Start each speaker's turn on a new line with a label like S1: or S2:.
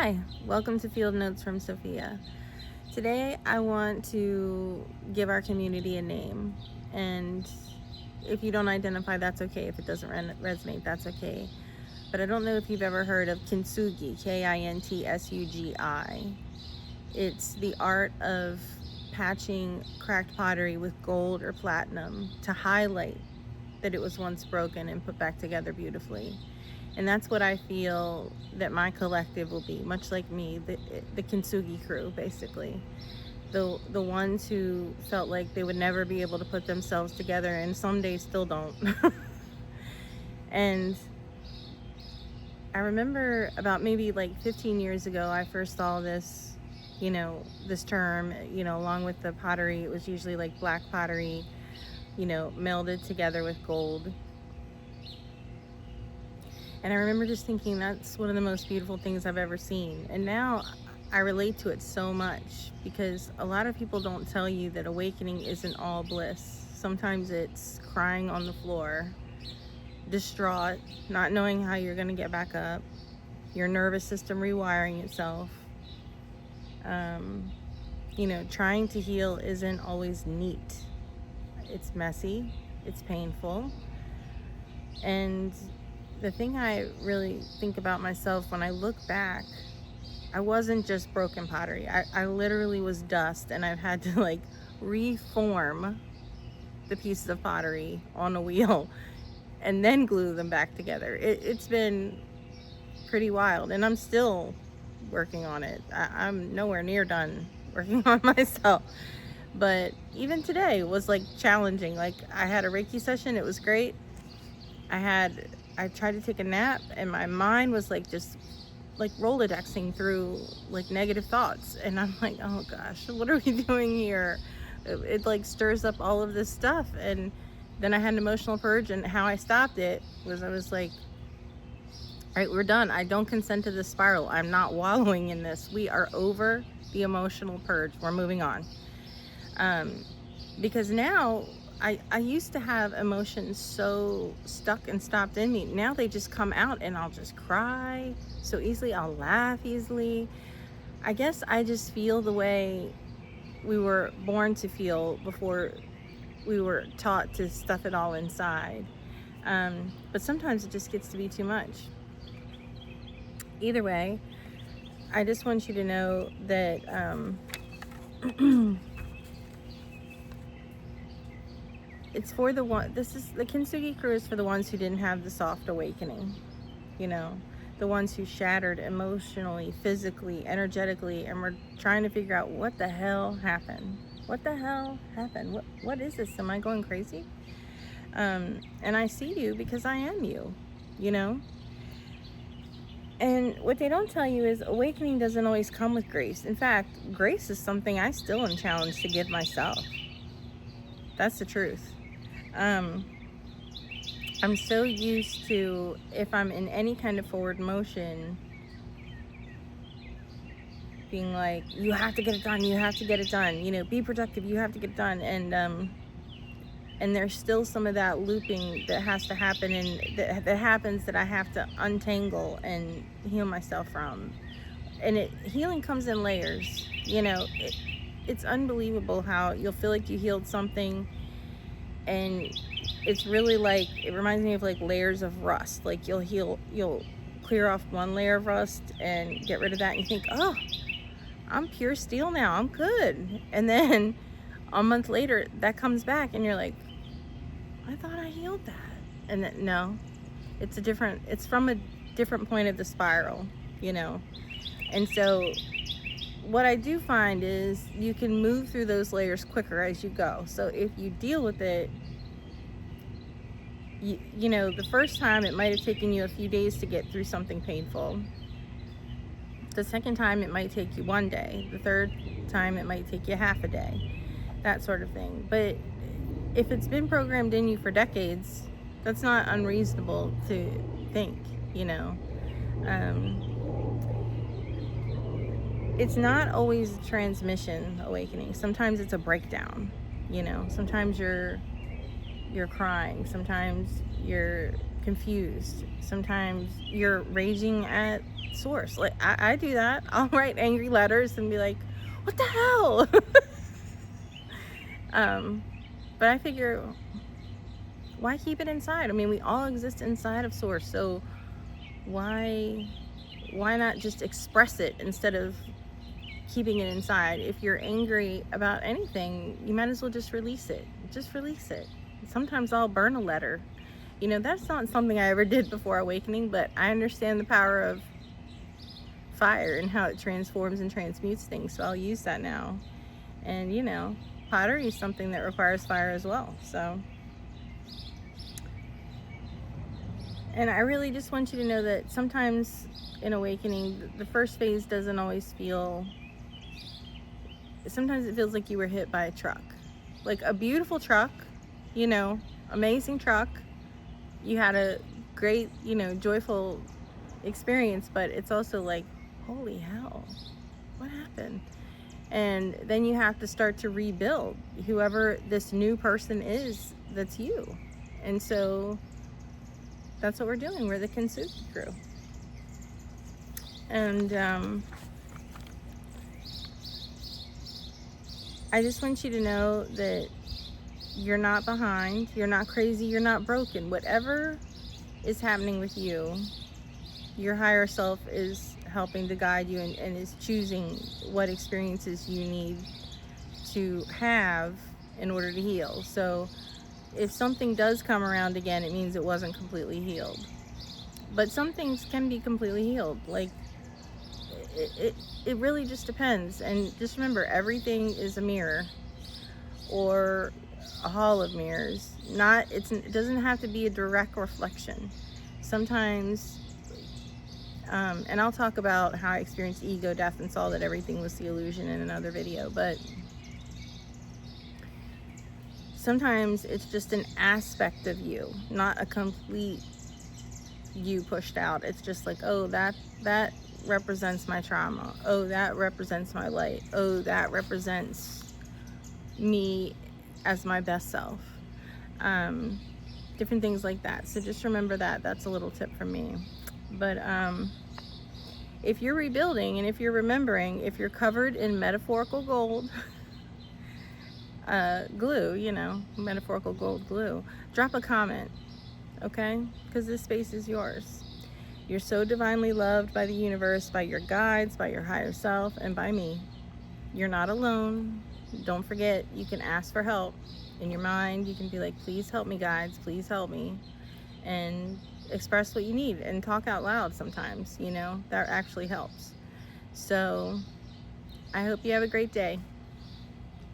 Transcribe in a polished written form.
S1: Hi, welcome to Field Notes from Sophia. Today I want to give our community a name, and if you don't identify, that's okay. If it doesn't resonate, that's okay. But I don't know if you've ever heard of Kintsugi, Kintsugi. It's the art of patching cracked pottery with gold or platinum to highlight that it was once broken and put back together beautifully. And that's what I feel that my collective will be, much like me, the Kintsugi crew, basically. The ones who felt like they would never be able to put themselves together, and some days still don't. And I remember about maybe like 15 years ago, I first saw this, this term, along with the pottery. It was usually like black pottery, melded together with gold. And I remember just thinking that's one of the most beautiful things I've ever seen. And now I relate to it so much because a lot of people don't tell you that awakening isn't all bliss. Sometimes it's crying on the floor, distraught, not knowing how you're going to get back up, your nervous system rewiring itself. Trying to heal isn't always neat. It's messy, it's painful. And the thing I really think about myself when I look back, I wasn't just broken pottery. I literally was dust, and I've had to reform the pieces of pottery on a wheel and then glue them back together. It's been pretty wild, and I'm still working on it. I'm nowhere near done working on myself. But even today was challenging. I had a Reiki session, it was great. I tried to take a nap, and my mind was just Rolodexing through negative thoughts, and I'm like, oh gosh, what are we doing here? It stirs up all of this stuff. And then I had an emotional purge, and how I stopped it was I was like, all right, we're done. I don't consent to this spiral. I'm not wallowing in this. We are over the emotional purge. We're moving on. Because now I used to have emotions so stuck and stopped in me. Now they just come out, and I'll just cry so easily. I'll laugh easily. I guess I just feel the way we were born to feel before we were taught to stuff it all inside. But sometimes it just gets to be too much. Either way, I just want you to know that it's for the one. This is the Kintsugi crew is for the ones who didn't have the soft awakening, the ones who shattered emotionally, physically, energetically, and were trying to figure out what the hell happened. What the hell happened? What is this? Am I going crazy? And I see you because I am you, And what they don't tell you is awakening doesn't always come with grace. In fact, grace is something I still am challenged to give myself. That's the truth. I'm so used to, if I'm in any kind of forward motion, being like, you have to get it done, you have to get it done, be productive, you have to get it done. And there's still some of that looping that has to happen, and that happens, that I have to untangle and heal myself from. And healing comes in layers. It's unbelievable how you'll feel like you healed something, and it's really it reminds me of layers of rust. You'll clear off one layer of rust and get rid of that, and you think, oh, I'm pure steel now, I'm good. And then a month later that comes back, and you're like, I thought I healed that. And then, no, it's from a different point of the spiral, And so what I do find is you can move through those layers quicker as you go. So if you deal with it, the first time it might have taken you a few days to get through something painful. The second time it might take you one day. The third time it might take you half a day. That sort of thing. But if it's been programmed in you for decades, that's not unreasonable to think, It's not always a transmission awakening. Sometimes it's a breakdown, Sometimes you're crying, sometimes you're confused, sometimes you're raging at source. Like I do that. I'll write angry letters and be like, what the hell? But I figure, why keep it inside? I mean, we all exist inside of source, so why not just express it instead of keeping it inside? If you're angry about anything, you might as well just release it. Just release it. Sometimes I'll burn a letter. You know, that's not something I ever did before awakening, but I understand the power of fire and how it transforms and transmutes things, so I'll use that now. And you know, pottery is something that requires fire as well. So, and I really just want you to know that sometimes in awakening, the first phase doesn't always feel, sometimes it feels like you were hit by a truck. Like a beautiful truck, you know, amazing truck. You had a great, you know, joyful experience, but it's also like, holy hell, what happened? And then you have to start to rebuild whoever this new person is that's you. And so that's what we're doing. We're the Kintsugi crew. And I just want you to know that you're not behind, you're not crazy, you're not broken. Whatever is happening with you, your higher self is helping to guide you and is choosing what experiences you need to have in order to heal. So if something does come around again, it means it wasn't completely healed. But some things can be completely healed. Like it really just depends. And just remember, everything is a mirror or a hall of mirrors. It doesn't have to be a direct reflection. Sometimes and I'll talk about how I experienced ego death and saw that everything was the illusion in another video, but sometimes it's just an aspect of you, not a complete you pushed out. It's just like, oh, that represents my trauma. Oh, that represents my light. Oh, that represents me as my best self. Different things like that. So just remember that. That's a little tip from me. But if you're rebuilding and if you're remembering, if you're covered in metaphorical gold glue, you know, metaphorical gold glue, drop a comment, okay? Because this space is yours. You're so divinely loved by the universe, by your guides, by your higher self, and by me. You're not alone. Don't forget, you can ask for help. In your mind, you can be like, please help me, guides, please help me. And express what you need and talk out loud sometimes, you know, that actually helps. So I hope you have a great day.